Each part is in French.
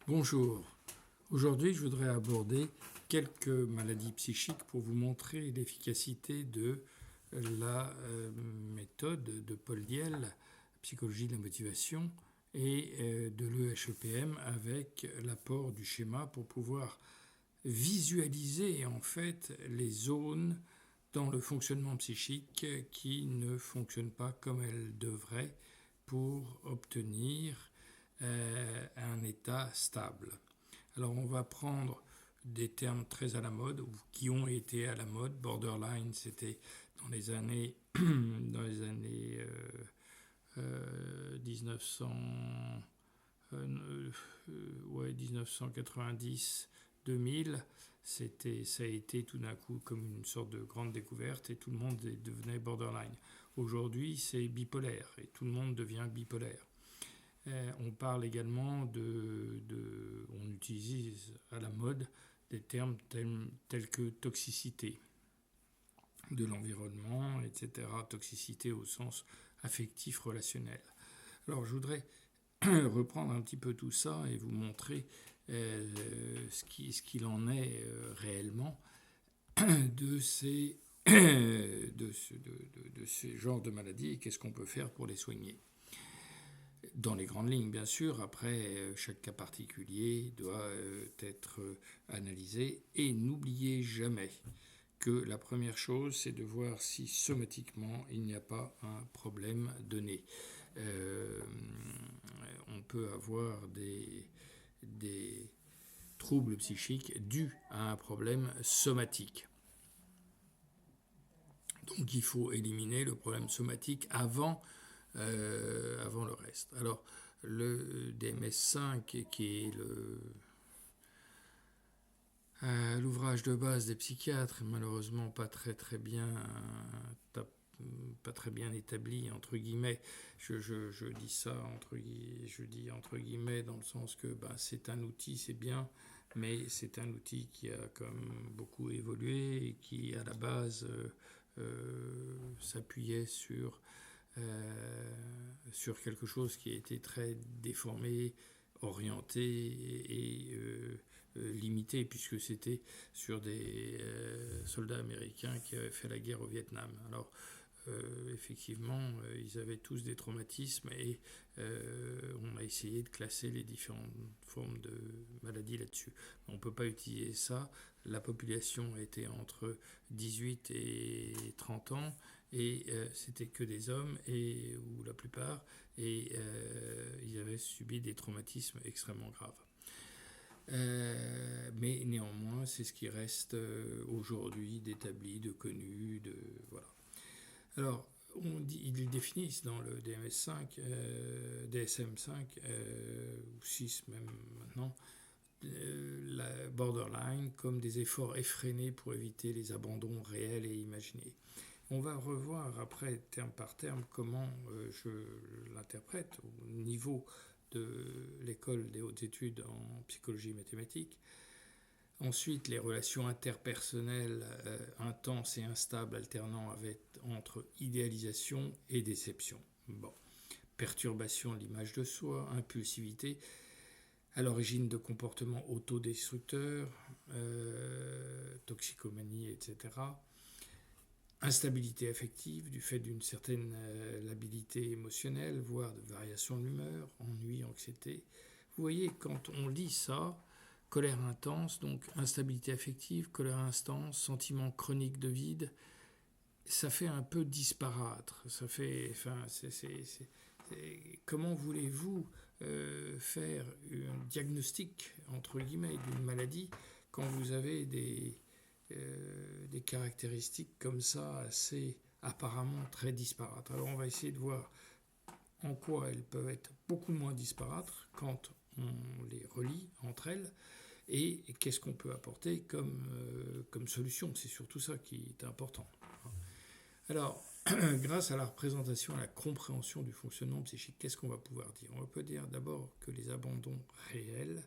Bonjour. Aujourd'hui, je voudrais aborder quelques maladies psychiques pour vous montrer l'efficacité de la méthode de Paul Diel, psychologie de la motivation, et de l'EHEPM avec l'apport du schéma pour pouvoir visualiser en fait les zones dans le fonctionnement psychique qui ne fonctionnent pas comme elles devraient pour obtenir un état stable. Alors on va prendre des termes très à la mode ou qui ont été à la mode. Borderline, c'était dans les années 1990, 2000. Ça a été tout d'un coup comme une sorte de grande découverte et tout le monde devenait borderline. Aujourd'hui, c'est bipolaire et tout le monde devient bipolaire. On parle également on utilise à la mode des termes tels que toxicité de l'environnement, etc. Toxicité au sens affectif relationnel. Alors je voudrais reprendre un petit peu tout ça et vous montrer ce qu'il en est réellement de ces genres de maladies et qu'est-ce qu'on peut faire pour les soigner. Dans les grandes lignes, bien sûr. Après, chaque cas particulier doit être analysé. Et n'oubliez jamais que la première chose, c'est de voir si somatiquement, il n'y a pas un problème donné. On peut avoir des troubles psychiques dus à un problème somatique. Donc il faut éliminer le problème somatique avant le reste. Alors, le DMS5, qui est l'ouvrage de base des psychiatres, est malheureusement pas très bien établi, entre guillemets. Je dis ça entre guillemets dans le sens que c'est un outil, c'est bien, mais c'est un outil qui a comme beaucoup évolué et qui à la base s'appuyait sur quelque chose qui a été très déformé, orienté et limité, puisque c'était sur des soldats américains qui avaient fait la guerre au Vietnam. Alors, effectivement, ils avaient tous des traumatismes et on a essayé de classer les différentes formes de maladies là-dessus. On ne peut pas utiliser ça. La population était entre 18 et 30 ans et c'était que des hommes, ou la plupart, et ils avaient subi des traumatismes extrêmement graves. Mais néanmoins, c'est ce qui reste aujourd'hui d'établi, de connu, voilà. Alors, ils définissent dans le DMS5, DSM5, ou 6 même maintenant, la borderline comme des efforts effrénés pour éviter les abandons réels et imaginés. On va revoir après, terme par terme, comment je l'interprète au niveau de l'école des hautes études en psychologie mathématique. Ensuite, les relations interpersonnelles intenses et instables alternant entre idéalisation et déception. Bon. Perturbation de l'image de soi, impulsivité, à l'origine de comportements autodestructeurs, toxicomanie, etc. Instabilité affective du fait d'une certaine labilité émotionnelle, voire de variation de l'humeur, ennui, anxiété. Vous voyez, quand on lit ça, colère intense, donc instabilité affective, colère intense, sentiment chronique de vide, ça fait un peu disparate. Ça fait, comment voulez-vous faire un diagnostic, entre guillemets, d'une maladie quand vous avez des caractéristiques comme ça assez apparemment très disparates. Alors on va essayer de voir en quoi elles peuvent être beaucoup moins disparates quand on les relie entre elles et qu'est-ce qu'on peut apporter comme solution. C'est surtout ça qui est important. Alors, grâce à la représentation, à la compréhension du fonctionnement psychique, qu'est-ce qu'on va pouvoir dire ? On peut dire d'abord que les abandons réels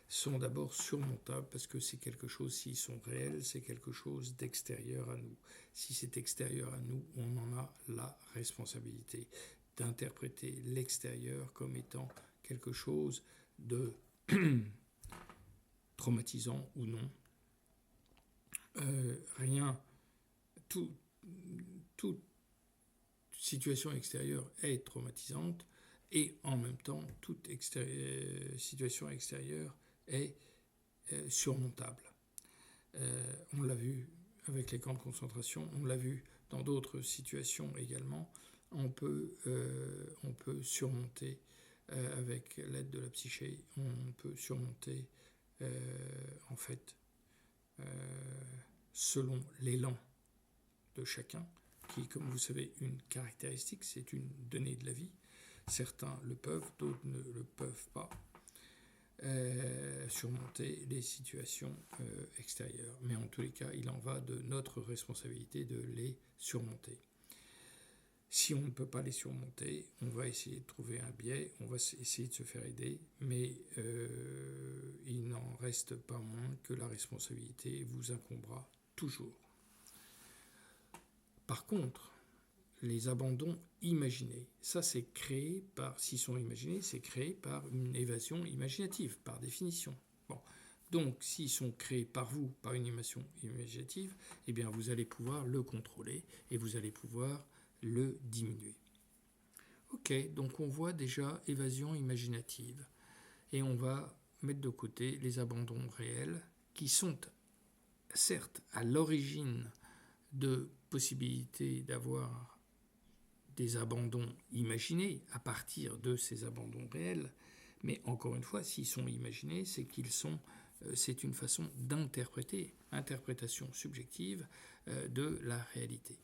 sont d'abord surmontables parce que c'est quelque chose, s'ils sont réels, c'est quelque chose d'extérieur à nous. Si c'est extérieur à nous, on en a la responsabilité d'interpréter l'extérieur comme étant quelque chose de traumatisant ou non. Toute situation extérieure est traumatisante et en même temps, toute situation extérieure est surmontable. On l'a vu avec les camps de concentration, on l'a vu dans d'autres situations également. On peut surmonter avec l'aide de la psyché, on peut surmonter en fait selon l'élan de chacun, qui, comme vous savez, une caractéristique, c'est une donnée de la vie. Certains le peuvent, d'autres ne le peuvent pas. Surmonter les situations extérieures. Mais en tous les cas, il en va de notre responsabilité de les surmonter. Si on ne peut pas les surmonter, on va essayer de trouver un biais, on va essayer de se faire aider, mais il n'en reste pas moins que la responsabilité vous incombera toujours. Par contre, les abandons imaginés, ça c'est créé par, s'ils sont imaginés, c'est créé par une évasion imaginative, par définition. Bon. Donc, s'ils sont créés par vous, par une évasion imaginative, eh bien vous allez pouvoir le contrôler et vous allez pouvoir le diminuer. Ok, donc on voit déjà évasion imaginative. Et on va mettre de côté les abandons réels qui sont certes à l'origine de possibilités d'avoir des abandons imaginés à partir de ces abandons réels, mais encore une fois, s'ils sont imaginés, c'est une façon d'interpréter, interprétation subjective de la réalité.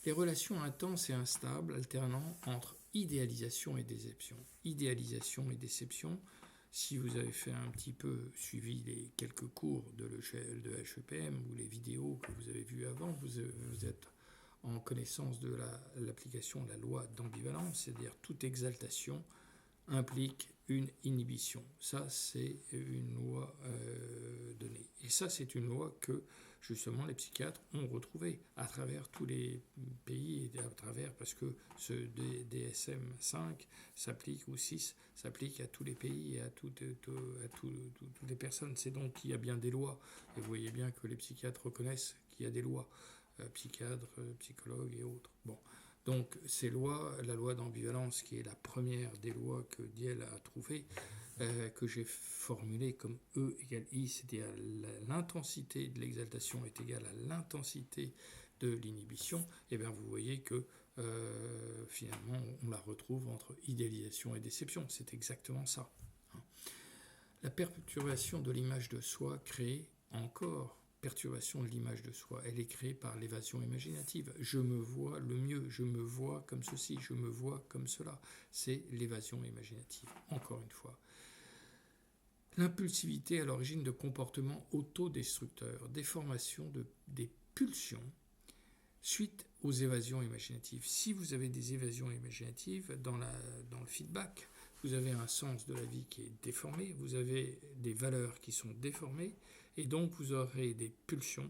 Les relations intenses et instables alternant entre idéalisation et déception. Idéalisation et déception, si vous avez fait un petit peu suivi les quelques cours de HEPM ou les vidéos que vous avez vues avant, vous êtes en connaissance de l'application de la loi d'ambivalence, c'est-à-dire toute exaltation implique une inhibition. Ça, c'est une loi donnée. Et ça, c'est une loi que, justement, les psychiatres ont retrouvée à travers tous les pays, et à travers, parce que ce DSM-5 s'applique, ou 6, s'applique à tous les pays et à toutes les personnes. C'est donc qu'il y a bien des lois. Et vous voyez bien que les psychiatres reconnaissent qu'il y a des lois. Psychiatres, psychologues et autres. Bon. Donc ces lois, la loi d'ambivalence qui est la première des lois que Diel a trouvées, que j'ai formulée comme E égale I, c'est-à-dire l'intensité de l'exaltation est égale à l'intensité de l'inhibition, et bien vous voyez que finalement on la retrouve entre idéalisation et déception. C'est exactement ça. La perturbation de l'image de soi crée encore perturbation de l'image de soi. Elle est créée par l'évasion imaginative. Je me vois le mieux, je me vois comme ceci, je me vois comme cela. C'est l'évasion imaginative, encore une fois. L'impulsivité à l'origine de comportements autodestructeurs, déformation des pulsions suite aux évasions imaginatives. Si vous avez des évasions imaginatives dans le feedback, vous avez un sens de la vie qui est déformé, vous avez des valeurs qui sont déformées, et donc vous aurez des pulsions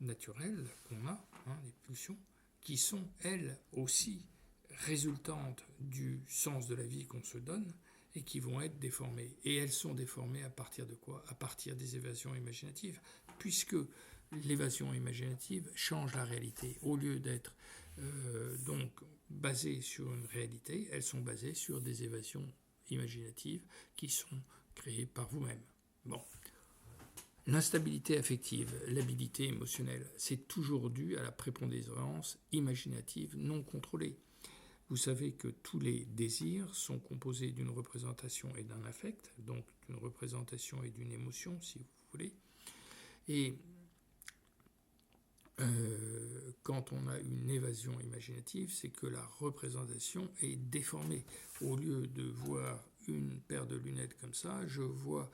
naturelles qu'on a, des pulsions, qui sont elles aussi résultantes du sens de la vie qu'on se donne, et qui vont être déformées. Et elles sont déformées à partir de quoi ? À partir des évasions imaginatives, puisque l'évasion imaginative change la réalité. Au lieu d'être donc basées sur une réalité, elles sont basées sur des évasions imaginatives qui sont créées par vous-même. Bon. L'instabilité affective, l'habilité émotionnelle, c'est toujours dû à la prépondérance imaginative non contrôlée. Vous savez que tous les désirs sont composés d'une représentation et d'un affect, donc d'une représentation et d'une émotion, si vous voulez. Et quand on a une évasion imaginative, c'est que la représentation est déformée. Au lieu de voir une paire de lunettes comme ça, je vois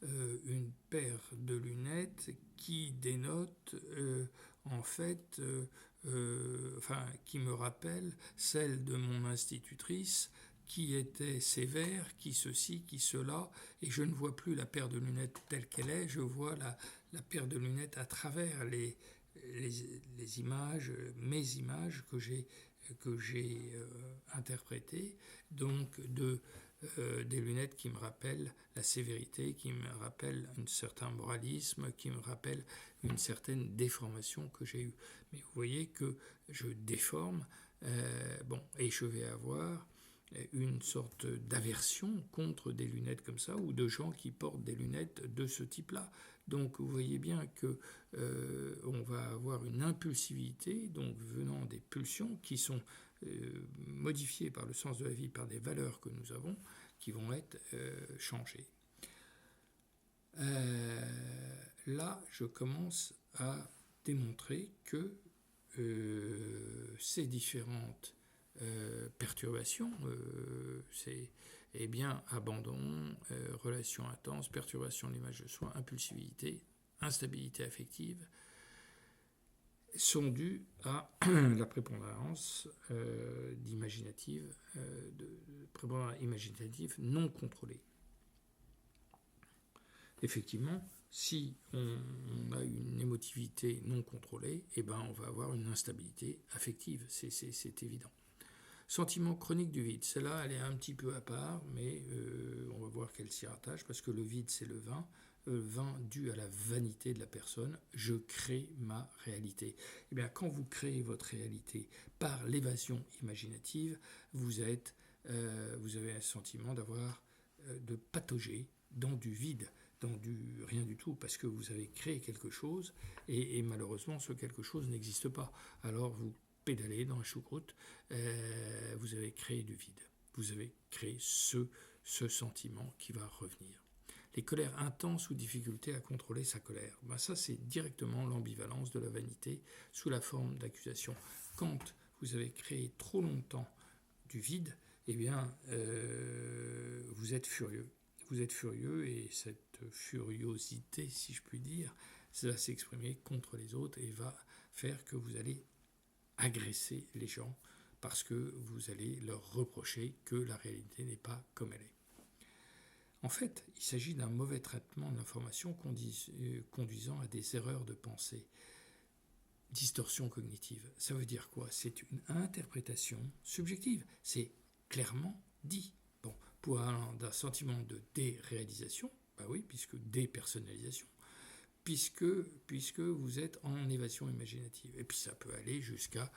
une paire de lunettes qui dénote en fait, qui me rappelle celle de mon institutrice qui était sévère, qui ceci, qui cela, et je ne vois plus la paire de lunettes telle qu'elle est, je vois la paire de lunettes à travers les images, mes images que j'ai interprétées, donc de des lunettes qui me rappellent la sévérité, qui me rappellent un certain moralisme, qui me rappellent une certaine déformation que j'ai eue. Mais vous voyez que je déforme, et je vais avoir une sorte d'aversion contre des lunettes comme ça, ou de gens qui portent des lunettes de ce type-là. Donc vous voyez bien que on va avoir une impulsivité, donc venant des pulsions qui sont modifiées par le sens de la vie, par des valeurs que nous avons, qui vont être changées. Là, je commence à démontrer que ces différentes perturbations, c'est abandon, relation intense, perturbation de l'image de soi, impulsivité, instabilité affective, sont dues à la prépondérance imaginative non contrôlée. Effectivement, si on a une émotivité non contrôlée, on va avoir une instabilité affective, c'est évident. Sentiment chronique du vide, celle-là elle est un petit peu à part, mais on va voir qu'elle s'y rattache, parce que le vide c'est le vin dû à la vanité de la personne, je crée ma réalité. Quand vous créez votre réalité par l'évasion imaginative, vous avez un sentiment de patauger dans du vide, dans du rien du tout, parce que vous avez créé quelque chose, et malheureusement ce quelque chose n'existe pas. Alors vous pédalez dans la choucroute, vous avez créé du vide. Vous avez créé ce sentiment qui va revenir. Les colères intenses ou difficultés à contrôler sa colère. Ça, c'est directement l'ambivalence de la vanité sous la forme d'accusation. Quand vous avez créé trop longtemps du vide, vous êtes furieux. Vous êtes furieux, et cette furiosité, si je puis dire, ça va s'exprimer contre les autres et va faire que vous allez agresser les gens parce que vous allez leur reprocher que la réalité n'est pas comme elle est. En fait, il s'agit d'un mauvais traitement de l'information conduisant à des erreurs de pensée. Distorsion cognitive, ça veut dire quoi? C'est une interprétation subjective, c'est clairement dit. Pour d'un sentiment de déréalisation, puisque dépersonnalisation, puisque vous êtes en évasion imaginative. Et puis ça peut aller jusqu'à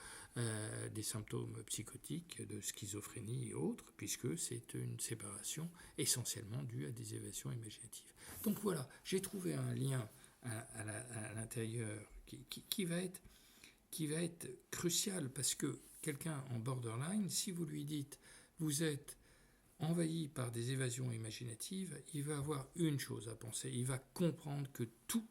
des symptômes psychotiques, de schizophrénie et autres, puisque c'est une séparation essentiellement due à des évasions imaginatives. Donc voilà, j'ai trouvé un lien à l'intérieur qui va être crucial, parce que quelqu'un en borderline, si vous lui dites « vous êtes envahi par des évasions imaginatives », il va avoir une chose à penser, il va comprendre que tout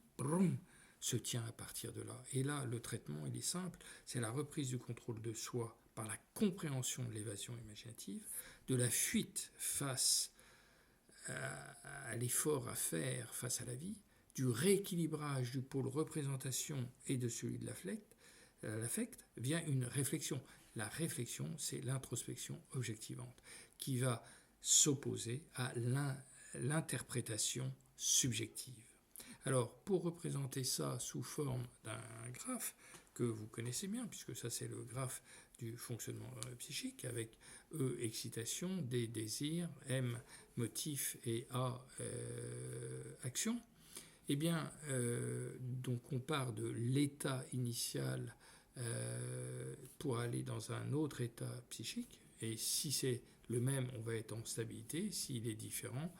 se tient à partir de là. Et là, le traitement, il est simple, c'est la reprise du contrôle de soi par la compréhension de l'évasion imaginative, de la fuite face à l'effort à faire face à la vie, du rééquilibrage du pôle représentation et de celui de l'affect, vient une réflexion. La réflexion, c'est l'introspection objectivante, qui va s'opposer à l'interprétation subjective. Alors, pour représenter ça sous forme d'un graphe que vous connaissez bien, puisque ça c'est le graphe du fonctionnement psychique, avec E, excitation, D, désir, M, motif, et A, action, donc on part de l'état initial pour aller dans un autre état psychique, et si c'est le même, on va être en stabilité. S'il est différent,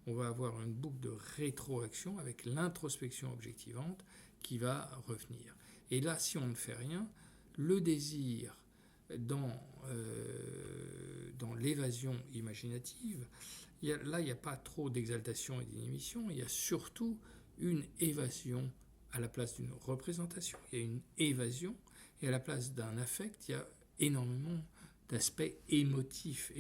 on va avoir une boucle de rétroaction avec l'introspection objectivante qui va revenir. Et là, si on ne fait rien, le désir dans l'évasion imaginative, il n'y a pas trop d'exaltation et d'inhibition, il y a surtout une évasion à la place d'une représentation. Il y a une évasion, et à la place d'un affect, il y a énormément d'aspects émotifs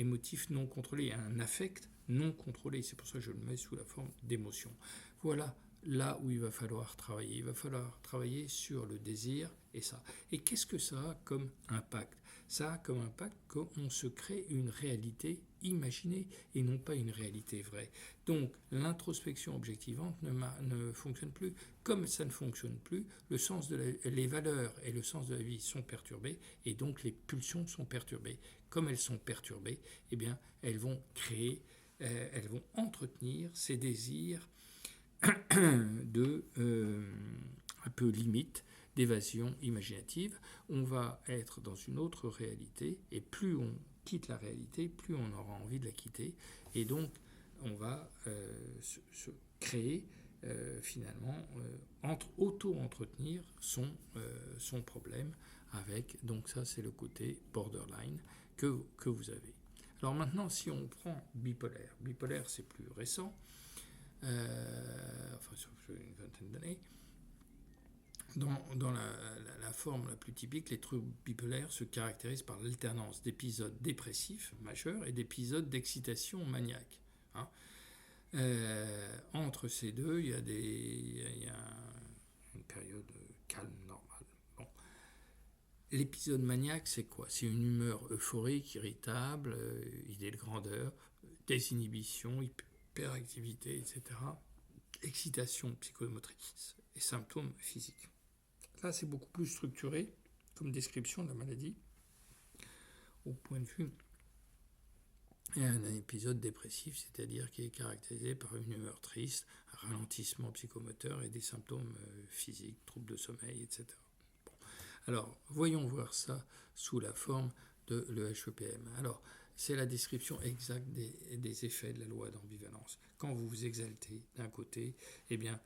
non contrôlés, un affect non contrôlé. C'est pour ça que je le mets sous la forme d'émotion. Voilà là où il va falloir travailler. Il va falloir travailler sur le désir et ça. Et qu'est-ce que ça a comme impact? Ça a comme impact qu'on se crée une réalité imaginée et non pas une réalité vraie. Donc l'introspection objectivante ne fonctionne plus. Comme ça ne fonctionne plus, les valeurs et le sens de la vie sont perturbés et donc les pulsions sont perturbées. Comme elles sont perturbées, eh bien, elles vont entretenir ces désirs un peu limite d'évasion imaginative. On va être dans une autre réalité et plus on quitte la réalité, plus on aura envie de la quitter et donc on va se créer finalement auto-entretenir son problème avec, donc ça c'est le côté borderline que vous avez. Alors maintenant si on prend bipolaire c'est plus récent, enfin sur une vingtaine d'années. Dans la forme la plus typique, les troubles bipolaires se caractérisent par l'alternance d'épisodes dépressifs majeurs et d'épisodes d'excitation maniaque. Hein. Entre ces deux, il y a une période calme, normale. Bon. L'épisode maniaque, c'est quoi? C'est une humeur euphorique, irritable, idée de grandeur, désinhibition, hyperactivité, etc. Excitation psychomotrice et symptômes physiques. Là, c'est beaucoup plus structuré comme description de la maladie au point de vue un épisode dépressif, c'est-à-dire qui est caractérisé par une humeur triste, un ralentissement psychomoteur et des symptômes physiques, troubles de sommeil, etc. Bon. Alors, voyons voir ça sous la forme de l'EHEPM. Alors, c'est la description exacte des effets de la loi d'ambivalence. Quand vous vous exaltez d'un côté, eh bien,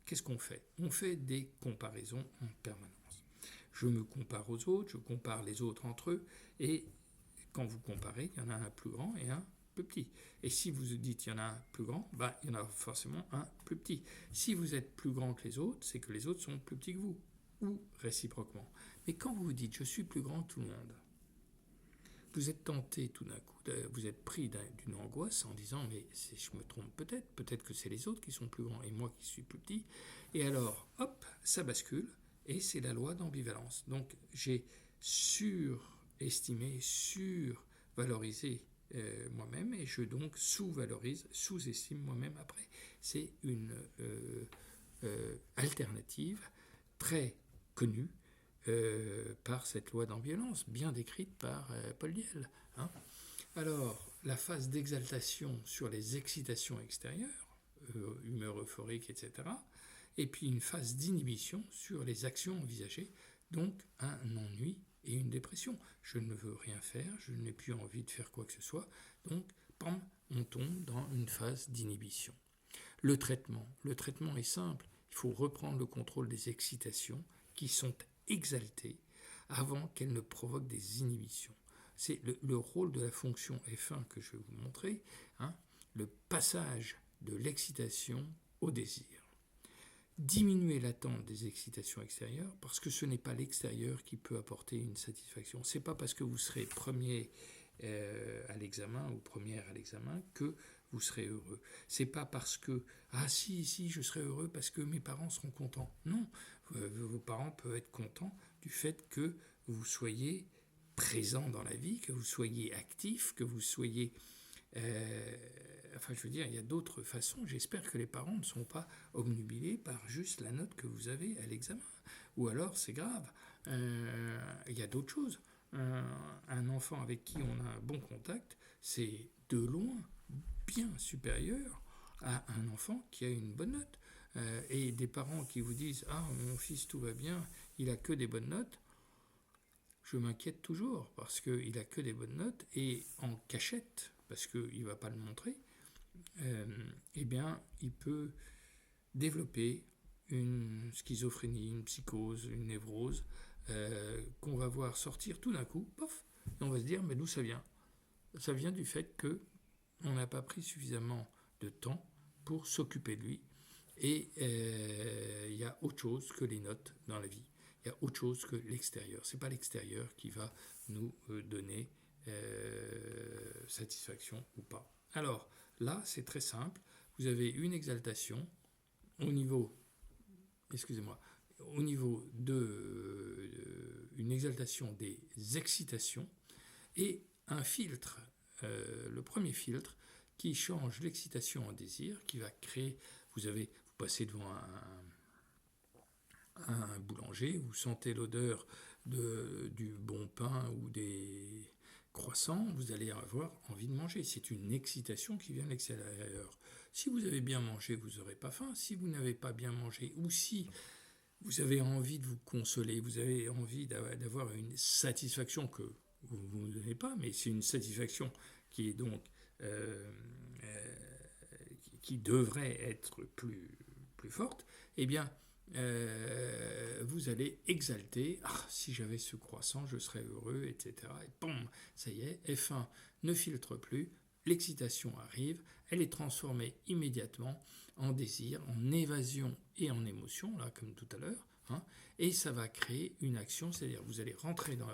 qu'est-ce qu'on fait? On fait des comparaisons en permanence. Je me compare aux autres, je compare les autres entre eux, et quand vous comparez, il y en a un plus grand et un plus petit. Et si vous dites qu'il y en a un plus grand, il y en a forcément un plus petit. Si vous êtes plus grand que les autres, c'est que les autres sont plus petits que vous, ou réciproquement. Mais quand vous vous dites « je suis plus grand que tout le monde », vous êtes tenté tout d'un coup, vous êtes pris d'une angoisse en disant « mais je me trompe peut-être que c'est les autres qui sont plus grands et moi qui suis plus petit ». Et alors, hop, ça bascule, et c'est la loi d'ambivalence. Donc j'ai surestimé, survalorisé moi-même, et je donc sous-valorise, sous-estime moi-même après. C'est une alternative très connue par cette loi d'ambivalence, bien décrite par Paul Diel. Hein. Alors, la phase d'exaltation sur les excitations extérieures, humeur euphorique, etc., et puis une phase d'inhibition sur les actions envisagées, donc un ennui et une dépression. Je ne veux rien faire, je n'ai plus envie de faire quoi que ce soit, donc, pam, on tombe dans une phase d'inhibition. Le traitement est simple, il faut reprendre le contrôle des excitations qui sont exaltées avant qu'elles ne provoquent des inhibitions. C'est le rôle de la fonction F1 que je vais vous montrer, hein, le passage de l'excitation au désir. Diminuer l'attente des excitations extérieures, parce que ce n'est pas l'extérieur qui peut apporter une satisfaction. Ce n'est pas parce que vous serez premier à l'examen ou première à l'examen que vous serez heureux. C'est pas parce que si je serai heureux parce que mes parents seront contents. Non, vos parents peuvent être contents du fait que vous soyez présent dans la vie, que vous soyez actif, que vous soyez il y a d'autres façons. J'espère que les parents ne sont pas obnubilés par juste la note que vous avez à l'examen. Ou alors, c'est grave. Il y a d'autres choses. Un enfant avec qui on a un bon contact, c'est de loin bien supérieur à un enfant qui a une bonne note. Et des parents qui vous disent « Ah, mon fils, tout va bien, il a que des bonnes notes », je m'inquiète toujours parce qu'il a que des bonnes notes et en cachette, parce qu'il ne va pas le montrer, eh bien, il peut développer une schizophrénie, une psychose, une névrose, qu'on va voir sortir tout d'un coup, pof, et on va se dire, mais d'où ça vient? Ça vient du fait qu'on n'a pas pris suffisamment de temps pour s'occuper de lui, et il y a autre chose que les notes dans la vie. Il y a autre chose que l'extérieur. Ce n'est pas l'extérieur qui va nous donner satisfaction ou pas. Alors, là, c'est très simple. Vous avez une exaltation au niveau au niveau de une exaltation des excitations et un filtre, le premier filtre, qui change l'excitation en désir, qui va créer, vous passez devant un boulanger, vous sentez l'odeur du bon pain ou des croissants, vous allez avoir envie de manger. C'est une excitation qui vient de l'extérieur. Si vous avez bien mangé, vous n'aurez pas faim. Si vous n'avez pas bien mangé, ou si vous avez envie de vous consoler, vous avez envie d'avoir une satisfaction que vous n'avez pas, mais c'est une satisfaction qui est donc qui devrait être plus forte, eh bien, vous allez exalter. Ah, si j'avais ce croissant, je serais heureux, etc. Et boum, ça y est, F1 ne filtre plus, l'excitation arrive, elle est transformée immédiatement en désir, en évasion et en émotion, là, comme tout à l'heure. Et ça va créer une action, c'est-à-dire vous allez rentrer dans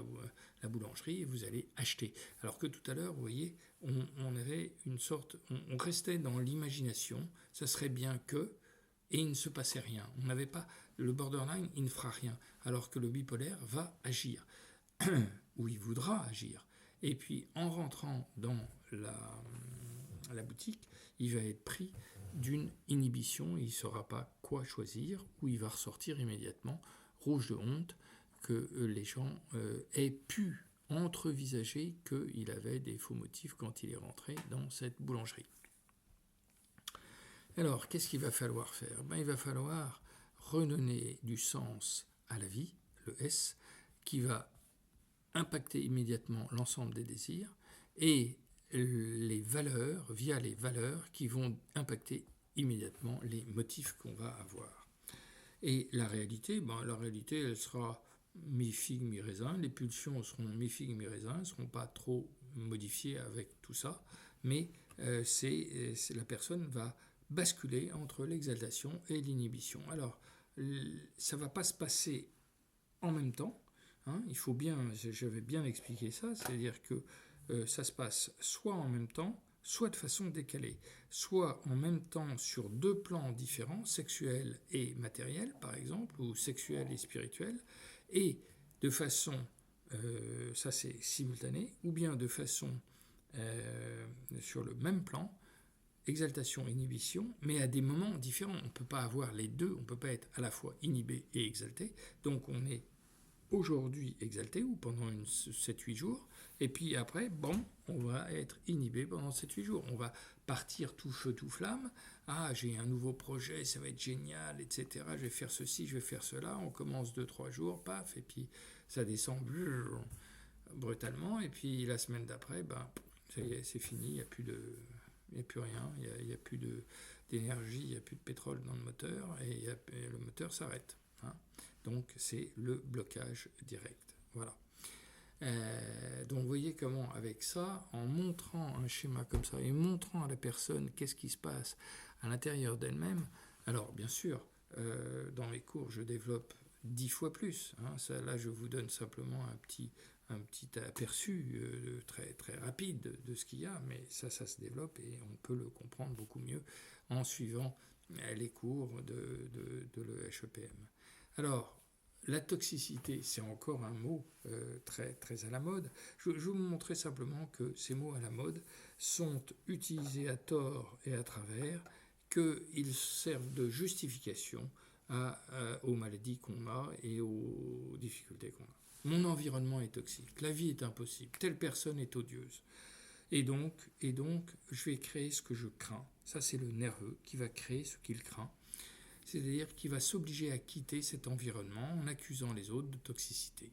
la boulangerie et vous allez acheter. Alors que tout à l'heure, vous voyez, on avait une sorte, on restait dans l'imagination, ça serait bien que, et il ne se passait rien. On n'avait pas le borderline, il ne fera rien, alors que le bipolaire va agir, ou il voudra agir. Et puis en rentrant dans la boutique, il va être pris d'une inhibition, il ne saura pas quoi choisir, ou il va ressortir immédiatement, rouge de honte, que les gens aient pu entrevisager qu'il avait des faux motifs quand il est rentré dans cette boulangerie. Alors, qu'est-ce qu'il va falloir faire ? Il va falloir redonner du sens à la vie, le S, qui va impacter immédiatement l'ensemble des désirs, et les valeurs, via les valeurs qui vont impacter immédiatement les motifs qu'on va avoir. Et la réalité, elle sera mi-figue, mi-raisin. Les pulsions seront mi-figue, mi-raisin, elles ne seront pas trop modifiées avec tout ça, mais la personne va basculer entre l'exaltation et l'inhibition. Alors, ça ne va pas se passer en même temps. Il faut bien, j'avais bien expliqué ça, c'est-à-dire que ça se passe soit en même temps, soit de façon décalée, soit en même temps sur deux plans différents, sexuel et matériel par exemple, ou sexuel et spirituel, et de façon, ça c'est simultané, ou bien de façon sur le même plan, exaltation, inhibition, mais à des moments différents. On ne peut pas avoir les deux, on ne peut pas être à la fois inhibé et exalté, donc on est aujourd'hui exalté ou pendant 7-8 jours, et puis après, on va être inhibé pendant 7-8 jours. On va partir tout feu, tout flamme. Ah, j'ai un nouveau projet, ça va être génial, etc. Je vais faire ceci, je vais faire cela. On commence 2-3 jours, paf, et puis ça descend brutalement, et puis la semaine d'après, ça y est, c'est fini, il n'y a plus rien, il n'y a plus d'énergie, il n'y a plus de pétrole dans le moteur, et le moteur s'arrête. Donc c'est le blocage direct. Voilà. Donc vous voyez comment avec ça, en montrant un schéma comme ça et montrant à la personne qu'est-ce qui se passe à l'intérieur d'elle-même, alors bien sûr, dans mes cours je développe 10 fois plus. Là je vous donne simplement un petit aperçu très, très rapide de ce qu'il y a, mais ça se développe et on peut le comprendre beaucoup mieux en suivant les cours de l'EHEPM. Alors, la toxicité, c'est encore un mot très, très à la mode. Je vais vous montrer simplement que ces mots à la mode sont utilisés à tort et à travers, qu'ils servent de justification aux maladies qu'on a et aux difficultés qu'on a. Mon environnement est toxique, la vie est impossible, telle personne est odieuse. Et donc, je vais créer ce que je crains. Ça, c'est le nerveux qui va créer ce qu'il craint. C'est-à-dire qu'il va s'obliger à quitter cet environnement en accusant les autres de toxicité.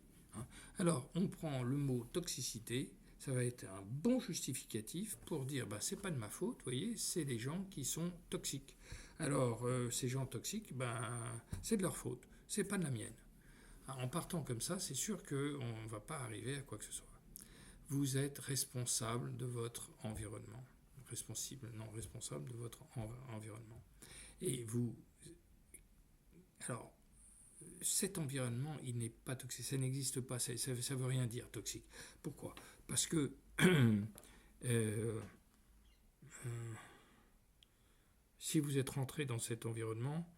Alors, on prend le mot toxicité, ça va être un bon justificatif pour dire c'est pas de ma faute, vous voyez, c'est les gens qui sont toxiques. Alors, ces gens toxiques, c'est de leur faute, c'est pas de la mienne. En partant comme ça, c'est sûr qu'on ne va pas arriver à quoi que ce soit. Vous êtes responsable de votre environnement. Responsable de votre environnement. Et vous... Alors, cet environnement, il n'est pas toxique, ça n'existe pas, ça ne veut rien dire toxique. Pourquoi ? Parce que si vous êtes rentré dans cet environnement,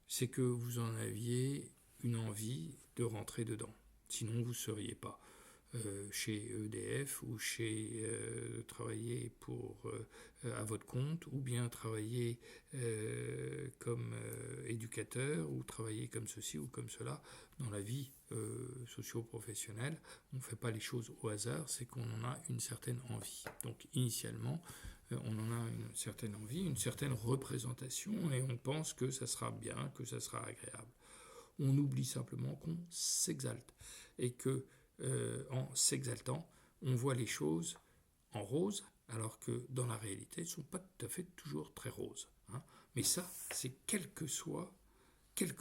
c'est que vous en aviez une envie de rentrer dedans. Sinon, vous ne seriez pas chez EDF ou travailler à votre compte, ou bien travailler comme éducateur, ou travailler comme ceci ou comme cela dans la vie socio-professionnelle. On ne fait pas les choses au hasard, c'est qu'on en a une certaine envie. Donc initialement, on en a une certaine envie, une certaine représentation, et on pense que ça sera bien, que ça sera agréable. On oublie simplement qu'on s'exalte, et que en s'exaltant, on voit les choses en rose, alors que dans la réalité, elles ne sont pas tout à fait toujours très roses. Hein. Mais ça, c'est quel que soit ce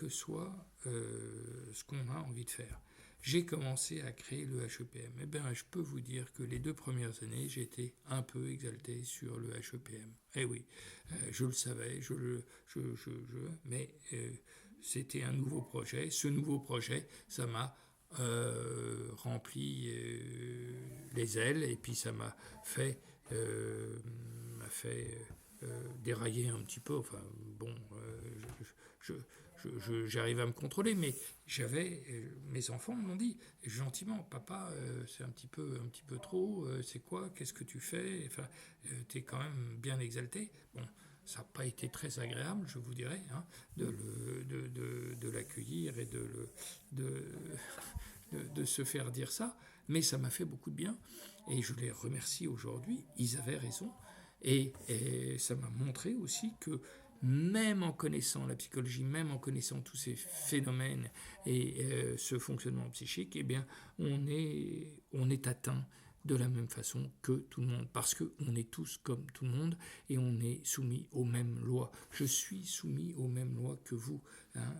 qu'on a envie de faire. J'ai commencé à créer le HEPM. Eh bien, je peux vous dire que les 2 premières années, j'étais un peu exalté sur le HEPM. Eh oui, je le savais, mais c'était un nouveau projet. Ce nouveau projet, ça m'a rempli les ailes, et puis ça m'a fait dérailler un petit peu. Enfin, bon, j'arrive à me contrôler, mais mes enfants m'ont dit gentiment, papa, c'est un petit peu trop, c'est quoi, qu'est-ce que tu fais, enfin, t'es quand même bien exalté. Bon, ça n'a pas été très agréable, je vous dirais, hein, de l'accueillir et de se faire dire ça, mais ça m'a fait beaucoup de bien, et je les remercie aujourd'hui. Ils avaient raison, et ça m'a montré aussi que même en connaissant la psychologie, même en connaissant tous ces phénomènes et ce fonctionnement psychique, eh bien, on est atteint de la même façon que tout le monde, parce qu'on est tous comme tout le monde, et on est soumis aux mêmes lois. Je suis soumis aux mêmes lois que vous, hein,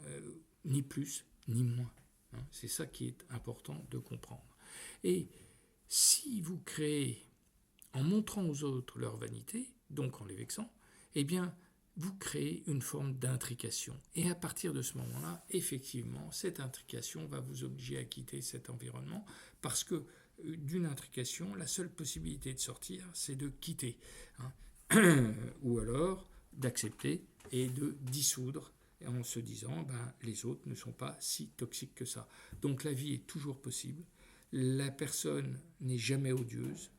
ni plus ni moins. Hein. C'est ça qui est important de comprendre. Et si vous créez, en montrant aux autres leur vanité, donc en les vexant, eh bien, vous créez une forme d'intrication. Et à partir de ce moment-là, effectivement, cette intrication va vous obliger à quitter cet environnement, parce que d'une intrication, la seule possibilité de sortir, c'est de quitter. Hein. Ou alors d'accepter et de dissoudre, en se disant, les autres ne sont pas si toxiques que ça. Donc la vie est toujours possible, la personne n'est jamais odieuse,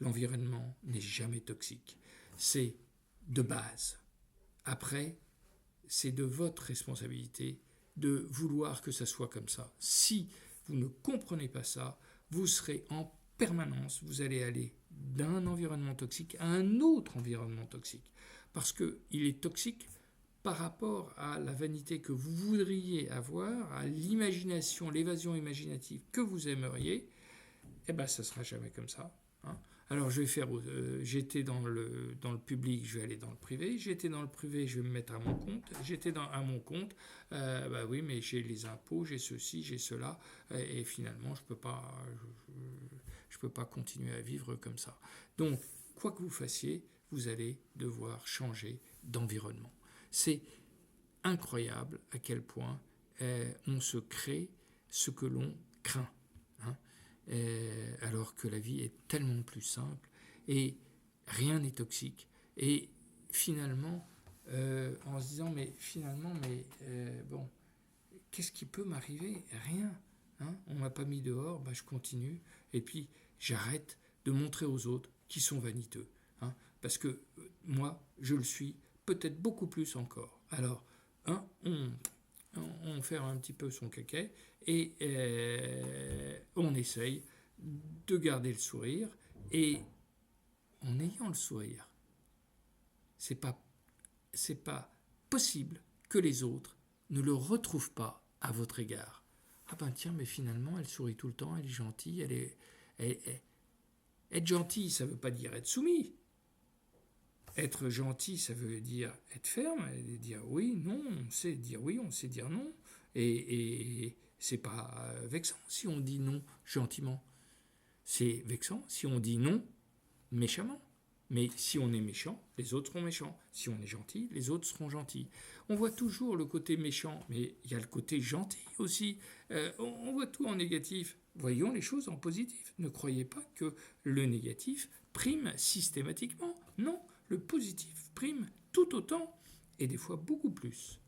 l'environnement n'est jamais toxique. C'est de base. Après, c'est de votre responsabilité de vouloir que ça soit comme ça. Si vous ne comprenez pas ça, vous serez en permanence, vous allez aller d'un environnement toxique à un autre environnement toxique. Parce qu'il est toxique par rapport à la vanité que vous voudriez avoir, à l'imagination, l'évasion imaginative que vous aimeriez, ça ne sera jamais comme ça. Hein. Alors j'étais dans le public, je vais aller dans le privé. J'étais dans le privé, je vais me mettre à mon compte. J'étais à mon compte, oui, mais j'ai les impôts, j'ai ceci, j'ai cela, et finalement je peux pas continuer à vivre comme ça. Donc, quoi que vous fassiez, vous allez devoir changer d'environnement. C'est incroyable à quel point on se crée ce que l'on craint. Hein. Alors que la vie est tellement plus simple et rien n'est toxique. Et finalement, en se disant, qu'est-ce qui peut m'arriver ? Rien. Hein, on ne m'a pas mis dehors, je continue. Et puis, j'arrête de montrer aux autres qui sont vaniteux. Hein, parce que moi, je le suis peut-être beaucoup plus encore. Alors, on fait un petit peu son caquet et on essaye de garder le sourire, et en ayant le sourire, c'est pas possible que les autres ne le retrouvent pas à votre égard. Tiens, mais finalement elle sourit tout le temps, elle est gentille, être gentil, ça veut pas dire être soumis. Être gentil, ça veut dire être ferme, et dire oui, non, on sait dire oui, on sait dire non. Et c'est pas vexant si on dit non gentiment. C'est vexant si on dit non méchamment. Mais si on est méchant, les autres seront méchants. Si on est gentil, les autres seront gentils. On voit toujours le côté méchant, mais il y a le côté gentil aussi. On voit tout en négatif. Voyons les choses en positif. Ne croyez pas que le négatif prime systématiquement. Non, le positif prime tout autant, et des fois beaucoup plus.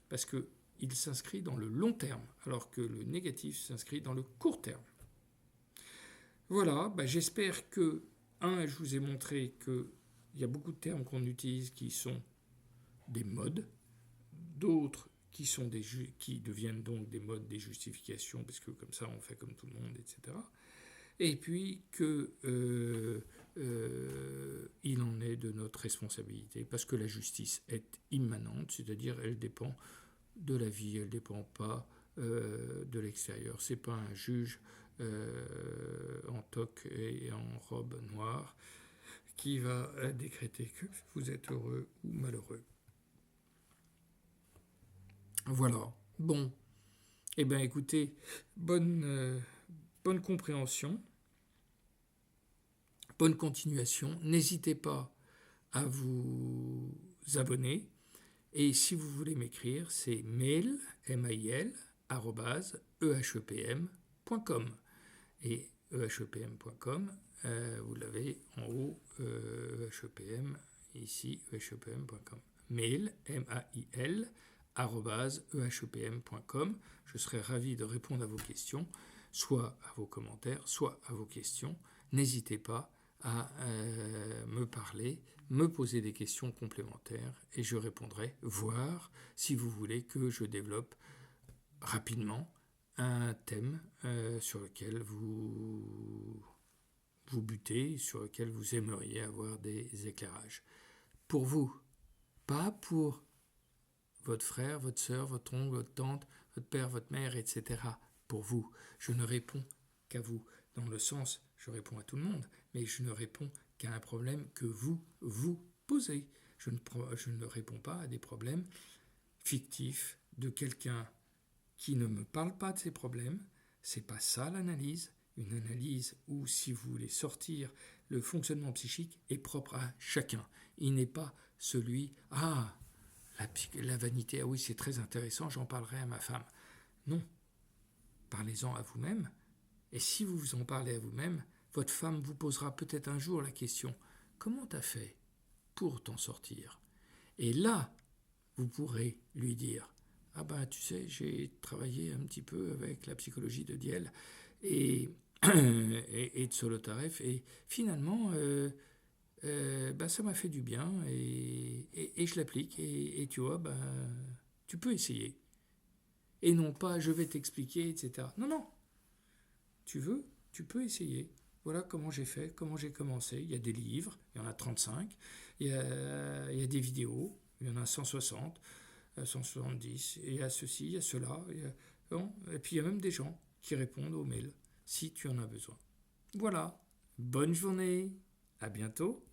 Parce que il s'inscrit dans le long terme, alors que le négatif s'inscrit dans le court terme. Voilà, j'espère que, je vous ai montré qu'il y a beaucoup de termes qu'on utilise qui sont des modes, d'autres qui deviennent donc des modes, des justifications, parce que comme ça on fait comme tout le monde, etc. Et puis il en est de notre responsabilité, parce que la justice est immanente, c'est-à-dire elle dépend de la vie, elle ne dépend pas de l'extérieur. C'est pas un juge en toque et en robe noire qui va décréter que vous êtes heureux ou malheureux. Voilà. Bon. Eh bien, écoutez, bonne compréhension, bonne continuation. N'hésitez pas à vous abonner. Et si vous voulez m'écrire, c'est mail, mail, @ehepm.com. Et ehepm.com, vous l'avez en haut, ehepm, ici, ehepm.com. Mail, mail, @ehepm.com. Je serai ravi de répondre à vos questions, soit à vos commentaires, soit à vos questions. N'hésitez pas à me parler, me poser des questions complémentaires et je répondrai, voire si vous voulez que je développe rapidement un thème sur lequel vous butez, sur lequel vous aimeriez avoir des éclairages. Pour vous, pas pour votre frère, votre soeur, votre oncle, votre tante, votre père, votre mère, etc. Pour vous, je ne réponds qu'à vous. Dans le sens, je réponds à tout le monde, mais je ne réponds qu'à un problème que vous posez. Je ne réponds pas à des problèmes fictifs de quelqu'un qui ne me parle pas de ses problèmes. C'est pas ça l'analyse. Une analyse où, si vous voulez sortir, le fonctionnement psychique est propre à chacun. Il n'est pas celui la vanité, oui, c'est très intéressant, j'en parlerai à ma femme. Non, parlez-en à vous-même. Et si vous vous en parlez à vous-même, votre femme vous posera peut-être un jour la question « Comment t'as fait pour t'en sortir ?» Et là, vous pourrez lui dire « tu sais, j'ai travaillé un petit peu avec la psychologie de Diel et de Solotareff, et finalement... ça m'a fait du bien et je l'applique et tu vois, tu peux essayer. Et non pas je vais t'expliquer, etc. Non, tu peux essayer. Voilà comment j'ai fait, comment j'ai commencé. Il y a des livres, il y en a 35, il y a des vidéos, il y en a 160, 170, il y a ceci, il y a cela, et puis il y a même des gens qui répondent aux mails, si tu en as besoin. Voilà, bonne journée, à bientôt.